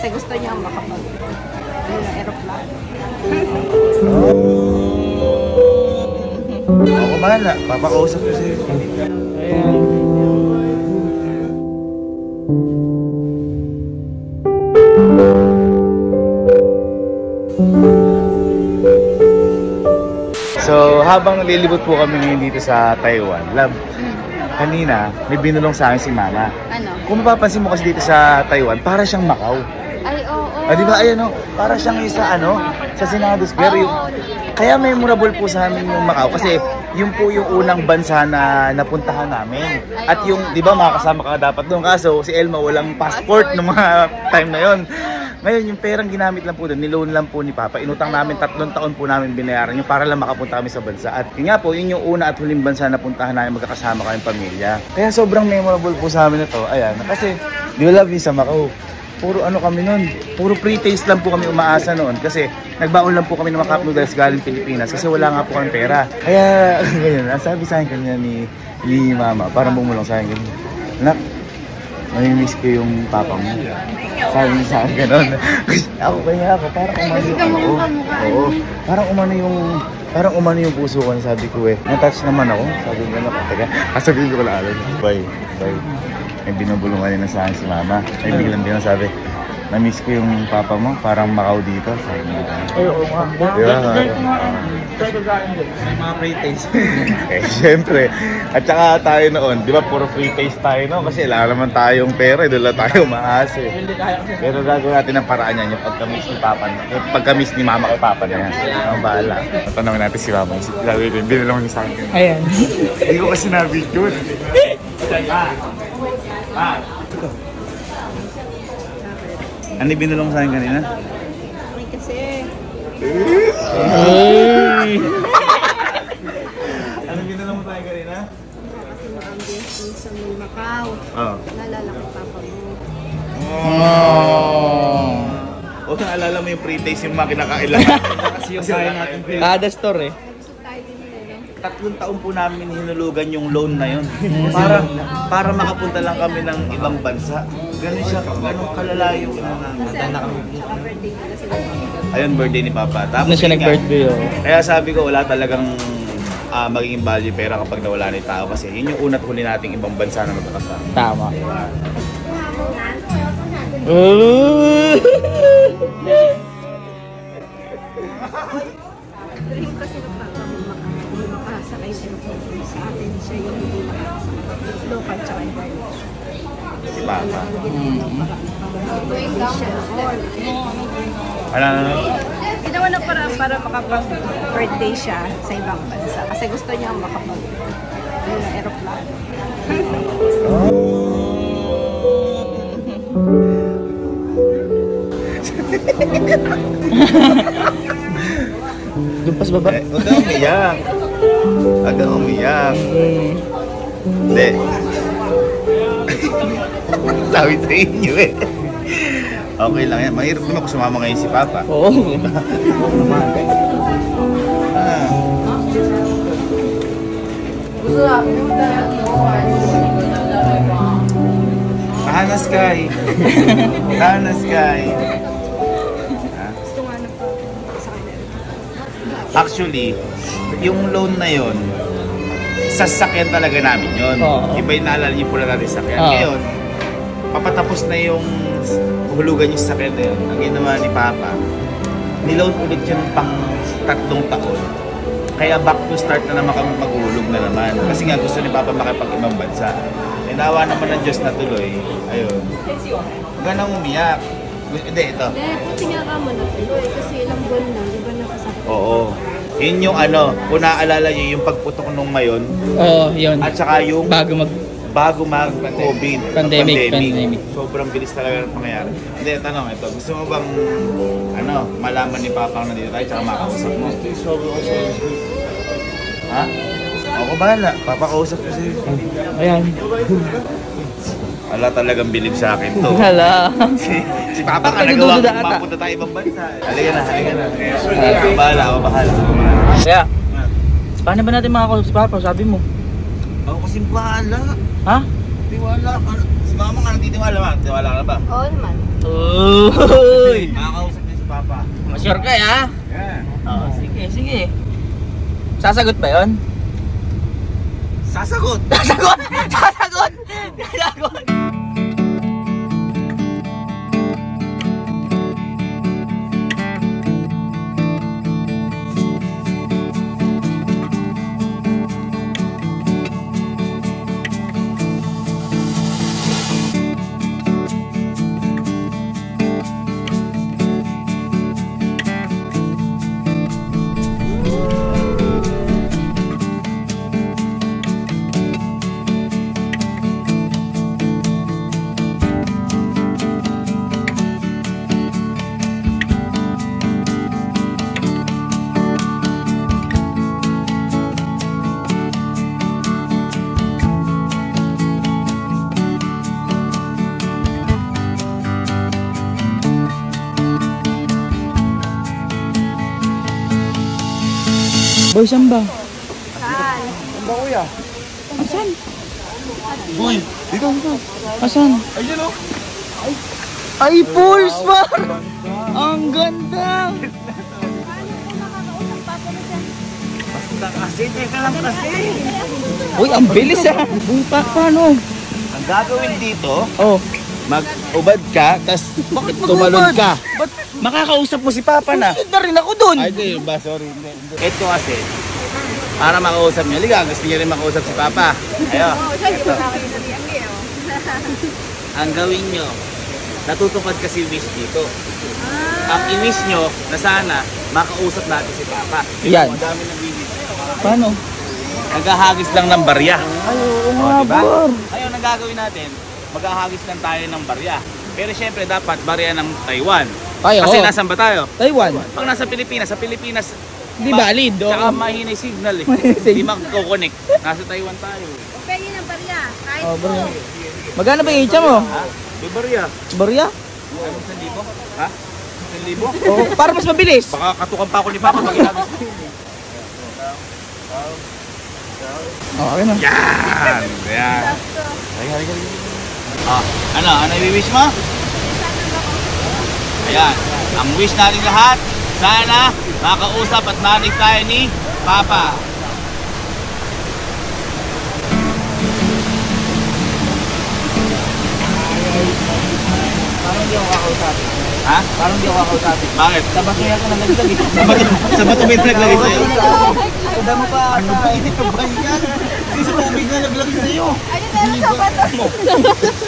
Kasi gusto niya makapag aeroplano. Ako bahala, papakausap ko sa'yo. So, habang lilibot po kami ngayon dito sa Taiwan, love, kanina may binulong sa akin si Mama. Ano? Kung mapapansin mo kasi dito sa Taiwan, para siyang Macau. Ay, oo. Di ba, ayan o, para siyang isa, sa Senado Square. Kaya memorable po sa amin yung Macau kasi yung po yung unang bansa na napuntahan namin. At yung, di ba, makakasama ka dapat doon. Kaso si Elma walang passport ng mga time na yon. Ngayon, yung perang ginamit lang po doon, niloan lang po ni Papa. Inutang namin, 3 taon po namin binayaran yung para lang makapunta kami sa bansa. At yun nga po, yun yung una at huling bansa na puntahan namin magkakasama kaming pamilya. Kaya sobrang memorable po sa amin ito. Ayan, kasi di ba love sa Macau? Puro kami nun, puro pre-taste lang po kami umaasa noon kasi nagbaon lang po kami ng mga cup noodles galing Pilipinas kasi wala nga po kami pera. Kaya ganyan, sabi sa akin kanina ni Mama, parang bumulong sa akin ganyan. Anak, namimiss ko yung papa mo. Sabi niya sa akin gano'n. Ako kaya ako, parang umano yung oo, parang umano yung puso ko. Sabi ko na-touch naman ako. Sabi ko gano'n, teka, sabihin ko lang alam. Bye. May binubulungan din sa akin si Mama. May biglang din sabi, na-miss ko yung papa mo, parang Macau dito. Sabi niya. Ay, oo nga. Diba? May mga pre-taste. Syempre. At saka tayo noon, di ba, puro pre-taste tayo noon kasi wala naman tayong pera, doon lang tayo maas Pero gagawin natin ang paraan yan, yung pagka-miss ni Papa, yung pagka-miss ni Mama kay Papa na yan. Ang bahala. Tanongin natin si Mama. Sabi ko, binulong niya sa akin. Ayan. Hindi ko kasi nabidyon. Ano binulong sa akin kanina? Ay, kasi. Ano binulong mo sa akin kanina? Kasi ma-ambience dun sa Macau. Oo. Naalala ko papa mo. O naalala mo yung pre-taste yung mga kinakailangan. Kasi yung kaya natin. Kada store Gusto tayo din nila. 3 taon po namin hinulugan yung loan na yun. para makapunta lang kami ng ibang bansa. Ganun siya, ganun kalala yung Kasi tsaka birthday nila sila. ayun, birthday ni Papa. Tapos na siya yun nga, nag-birthday kaya sabi ko wala talagang magiging value pera kapag nawala na yung tao kasi yun yung una't huli nating ibang bansa na magkakasama. Tama. Dream kasi ng papa mo makasakay sila sa atin siya yung hindi makasakay. Local tsaka international. Si Papa. Siya noon. Ano? Ginawa na para makapag-birthday siya sa ibang bansa. Kasi gusto niya makapag aeroplano. Lumpas baba. Huwag kang umiyak. Huwag kang umiyak. Hindi. Sabi sa inyo Okay lang yan. Mahirap naman kung sumama ngayon si Papa. Oo. Tahanas Sky. Tahanas Sky. Gusto nga na po sa kanila. Actually, yung loan na yon sasakyan talaga namin yun. Iba yung naalala niyo po na natin sakyan. Ngayon, papatapos na yung hulugan yung sakyan na yun. Ang ginawa ni Papa, niloan ulit yun pang 3 taon. Kaya back to start na naman kami maghulog na naman. Kasi nga gusto ni Papa makipag-ibang bansa. Nawa naman ng Diyos na tuloy. Ayun. Huwag nang umiyak. Hindi, ito. Buti nga ka mo na tuloy kasi ilang buwan na, di ba nakasakit? Oo. Yun yung kung naaalala nyo, yung pagputok nung ngayon. Oo, yun. At saka yung Bago mag-COVID. Pandemic. Sobrang bilis talaga ng pangyayari. Hindi, tanong ito. Gusto mo bang, malaman ni Papa na dito tayo, tsaka makausap mo? Ha? Ako bahala. Papakausap ko sa'yo. Ayan. Wala talagang bilib sa akin to. Hala. Si Papa ka nagawa kung mapunta tayo ibang bansa. Halika na. Ako bahala. Kaya, paano ba natin makakausap si Papa? Sabi mo. Ako kasing bahala. Ha? Tiwala ka. Si Mama nga nagtitiwala ka. Tiwala ka na ba? Oo naman. Uy! Makakausap niya si Papa. Sure ka ya? Yeah. Oo, sige, sige. Sasagot ba yun? Sasagot! Sasagot! Sasagot! Sasagot! Boy, saan ba? Saan ba kuya? Asan? Boy! Dito, dito. Asan? Ayun o. Ay, Pulse Bar! Ang ganda! Basta kasi, teka lang kasi. Uy, ang bilis ah! Uy, paano? Ang gagawin dito, Oh, mag-ubad ka, tas bakit tumalon ka. Ba't Makakausap mo si Papa na. susunod na rin ako dun? Ay, di ba? Sorry. Hindi. Ito kasi, para makausap niya. Liga, gusto niya rin makausap si Papa. Ayo. Ang gawin nyo, natutupad kasi wish dito. Ang i-wish nyo na sana makausap natin si Papa. Yan. Ang dami ng wish. Paano? Naghahagis lang ng barya. Ay, oo nga, Diba? Bar. Ngayon, ang gagawin natin, maghahagis lang tayo ng barya. Pero syempre, dapat barya ng Taiwan. Ay, Kasi oo. nasan ba tayo? Taiwan. Pag nasa Pilipinas, sa Pilipinas, Di valid, oo. Tsaka mahina yung signal eh. Mahina yung Hindi signal. magkoconnect. Nasa Taiwan tayo. Pwede ng barya. Kahit Oh, barya. Magkano ba yung itcha mo? Ha? May barya. Barya? Ano, 1,000? Ha? 1,000? Oo, para mas mabilis. Baka katukan pa ako ni Papa pag inagos. Oh, okay na. Yan! Yan. Halika. Ah, ano i-wish mo? Ayan. Ang wish natin lahat, sana makausap at marinig tayo ni Papa. Parang hindi ako kakausapin. Ha? Parang hindi ako kakausapin. Bakit? Sa basuya ko nalaglag eh. Sa bato may naglagay sa'yo? Kada mo pa. Ano ba? Ito ba yan? Hindi sa tubig na naglagay sa'yo.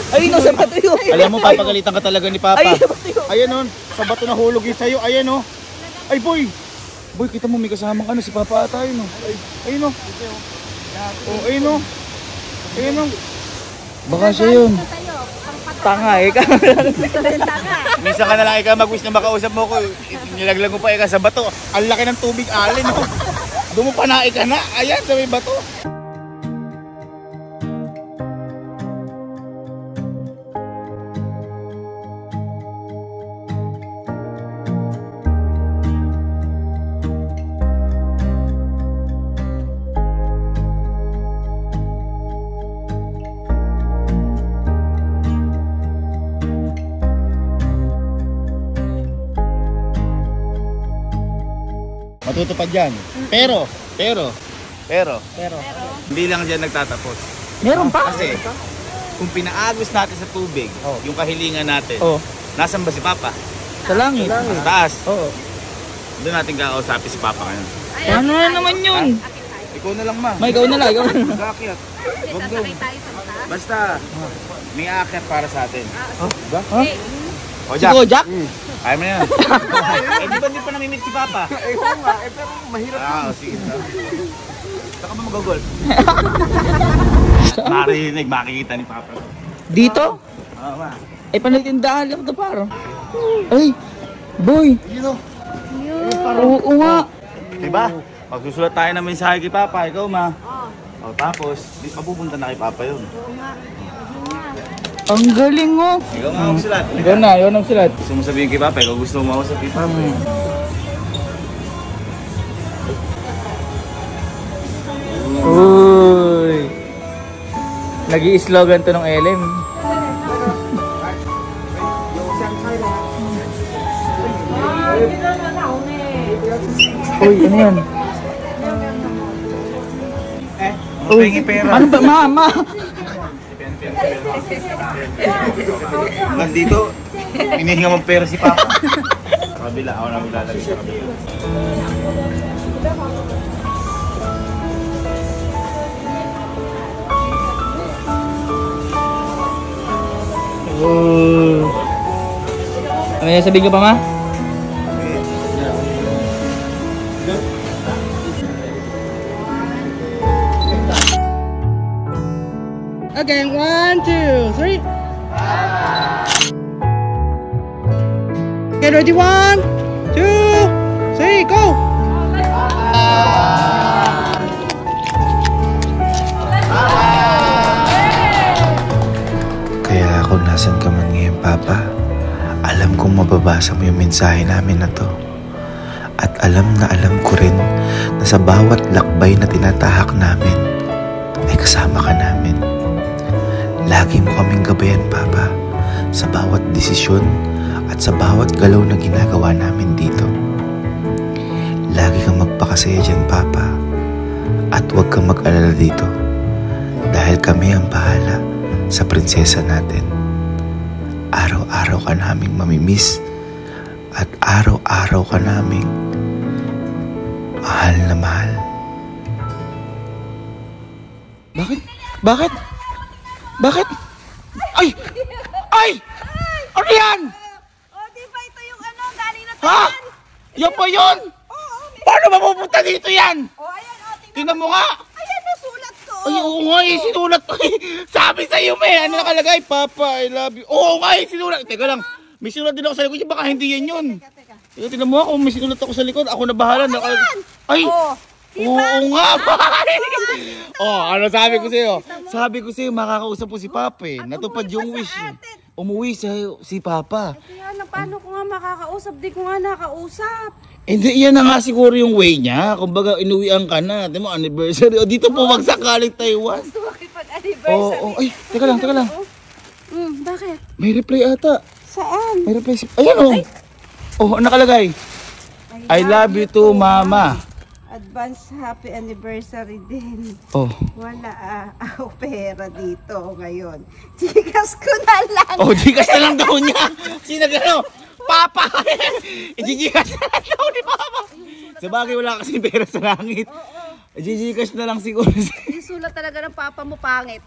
Ayun o, sa bato yun. Alam mo, papagalitan ka talaga ni Papa. Ay, sa bato yun. Ayan o, sa bato na hulog yun sa'yo. Ayan o. Ay, boy. Boy, kita mo may kasamang ano, si Papa ata yun o. Ayun o. Oh, ayun o. Ayun o. Baka siya yun. Tanga eh. Minsan ka na lang ikaw mag-wish na makausap mo ko. Nilaglag mo pa ikaw sa bato. Ang laki ng tubig alin o. Doon mo pa na ika na. Ayan, sa may bato. Matutupad yan. Pero, hindi lang dyan nagtatapos. Meron pa? Kasi, kung pinaagos natin sa tubig, yung kahilingan natin, Oh, nasan ba si Papa? sa langit. Sa taas. Oo. Doon natin kakausapin si Papa ngayon. Ano na naman yun? Ikaw na lang, ma. May ikaw na lang. Ikaw na lang. Mag-aakyat. Wag daw. Basta, may aakyat para sa atin. Ba? Ha? O, Si Jack. Kojak? Kaya mo na yan. Di ba hindi pa namimit si Papa? Oo nga, pero mahirap. Sige. Saka ba mag-golf? Marinig, makikita ni Papa. Dito? Oo, ma. Ay, panatindahan lang ito paro. Ay, boy. Yun o. Oo nga. Diba? Magsusulat tayo ng mensahe kay Papa, ikaw ma. O tapos, di mapupunta na kay Papa yun. Ang galing mo. Ikaw nga magsulat. Ikaw na, yun ang sulat. Gusto mo sabihin kay Papa, ikaw gusto mo mausap kay Papa. Uy. Nag-i-slogan to ng LM. Uy, ano yan? Pahingi pera. Ano ba, mama? Nandito, hinihinga mong pera si Papa. Sa kabila, ako na maglalagay sa kabila. Oh. Ano yan, sabihin ko pa, ma? Okay, 1, 2, 3. Okay, ready? 1, 2, 3, go! Kaya kung nasan ka man ngayon, Papa, alam kong mababasa mo yung mensahe namin na to. At alam ko rin na sa bawat lakbay na tinatahak namin, ay kasama ka namin. Lagi mo kaming gabayan, Papa, sa bawat desisyon at sa bawat galaw na ginagawa namin dito. Lagi kang magpakasaya dyan, Papa, at huwag kang mag-alala dito, dahil kami ang bahala sa prinsesa natin. Araw-araw ka naming mamimiss at araw-araw ka naming mahal na mahal. Bakit? Bakit? Bakit? Ay! Ay! Ano yan? Oh, di ba ito yung ano, galing na Ha? Yan pa yun? Paano mapupunta dito yan? Oh, ayan, oh, Tingnan mo nga! Ayan, nasulat ko. Ay, oo nga eh, sinulat ko eh. Sabi sa'yo, may ano nakalagay? Papa, I love you. Oo nga eh, sinulat. Teka lang, may sinulat din ako sa likod. Baka hindi yan yun. Teka, tingnan mo ako, may sinulat ako sa likod. Ako na bahala. Ay! Oh, Oo nga, oh, ano sabi ko sa'yo? Sabi ko sa'yo, makakausap po si Papa eh. Natupad yung wish eh. Umuwi si Papa. kaya na, paano ko nga makakausap? Di ko nga nakausap. Hindi, yan na nga siguro yung way niya. Kumbaga, inuwian ka na. Di mo, anniversary. O, dito po magsakaling Taiwan. Gusto ko kipag-anniversary. Oo, ay, teka lang. Bakit? May reply ata. Saan? May reply si... Ayan oh. Oh, nakalagay. I love you too, Mama. Advance happy anniversary din. Oh. Wala ako pera dito ngayon. Chikas ko na lang. Oh, Gcash na lang daw niya. Sino gano? Papa! I-Gcash na lang daw ni Papa. Sa bagay, wala kasi pera sa langit. I-Gcash na lang siguro. Yung sulat talaga ng papa mo pangit.